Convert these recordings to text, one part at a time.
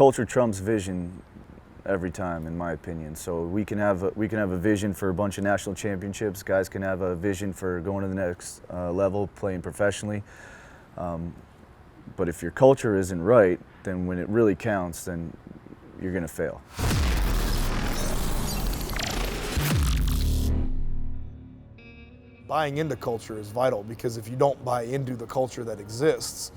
culture trumps vision every time, in my opinion. So we can have a vision for a bunch of national championships. Guys can have a vision for going to the next level, playing professionally. But if your culture isn't right, then when it really counts, then you're going to fail. Buying into culture is vital, because if you don't buy into the culture that exists,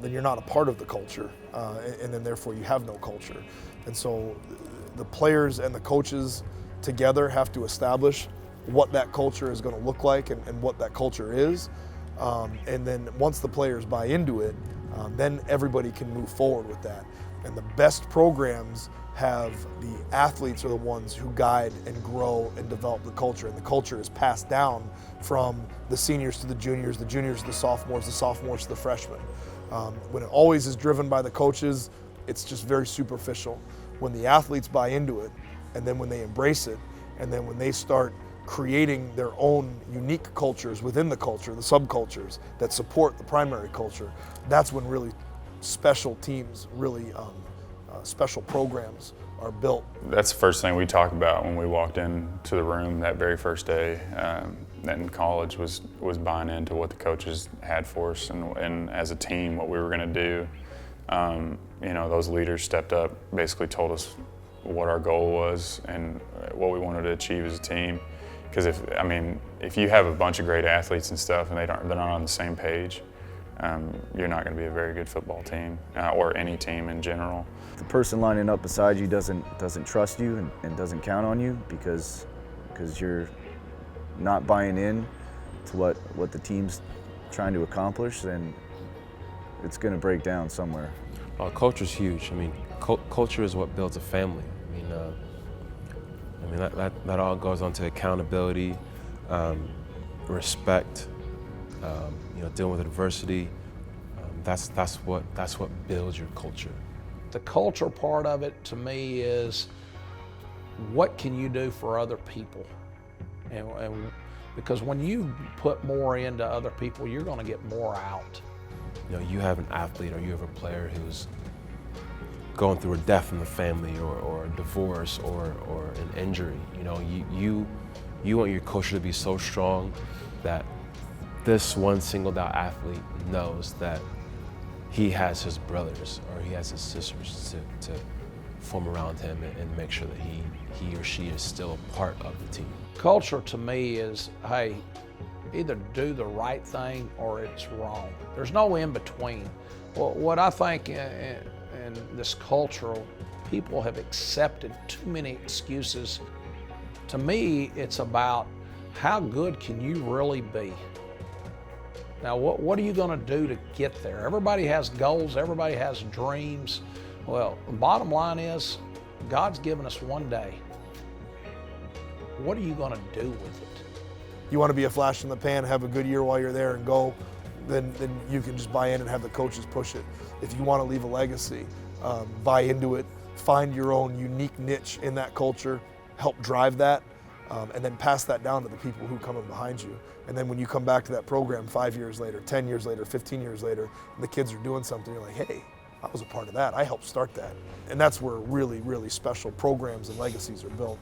then you're not a part of the culture, and then therefore you have no culture. And so the players and the coaches together have to establish what that culture is going to look like and what that culture is. And then once the players buy into it, then everybody can move forward with that. And the best programs have the athletes are the ones who guide and grow and develop the culture. And the culture is passed down from the seniors to the juniors to the sophomores to the freshmen. When it always is driven by the coaches, it's just very superficial. When the athletes buy into it, and then when they embrace it, and then when they start creating their own unique cultures within the culture, the subcultures that support the primary culture, that's when really special teams, really special programs are built. That's the first thing we talked about when we walked into the room that very first day in college was buying into what the coaches had for us, and as a team what we were going to do. You know, those leaders stepped up, basically told us what our goal was and what we wanted to achieve as a team. Because if you have a bunch of great athletes and stuff and they're not on the same page, you're not going to be a very good football team or any team in general. The person lining up beside you doesn't trust you and doesn't count on you because you're not buying in to what the team's trying to accomplish, then it's going to break down somewhere. Culture's huge. I mean, culture is what builds a family. I mean, that all goes on to accountability, respect, dealing with adversity. That's what builds your culture. The culture part of it to me is what can you do for other people, and because when you put more into other people, you're going to get more out. You have an athlete or you have a player who's going through a death in the family or a divorce or an injury. You want your culture to be so strong that this one singled out athlete knows that he has his brothers or he has his sisters to form around him and make sure that he or she is still a part of the team. Culture to me is, hey, either do the right thing or it's wrong. There's no in between. Well, what I think in this culture, people have accepted too many excuses. To me, it's about how good can you really be? Now, what are you going to do to get there? Everybody has goals, everybody has dreams. Well, the bottom line is, God's given us one day. What are you going to do with it? You want to be a flash in the pan, have a good year while you're there and go, then you can just buy in and have the coaches push it. If you want to leave a legacy, buy into it, find your own unique niche in that culture, help drive that, and then pass that down to the people who come in behind you. And then when you come back to that program 5 years later, 10 years later, 15 years later, and the kids are doing something, you're like, hey, I was a part of that. I helped start that. And that's where really, really special programs and legacies are built.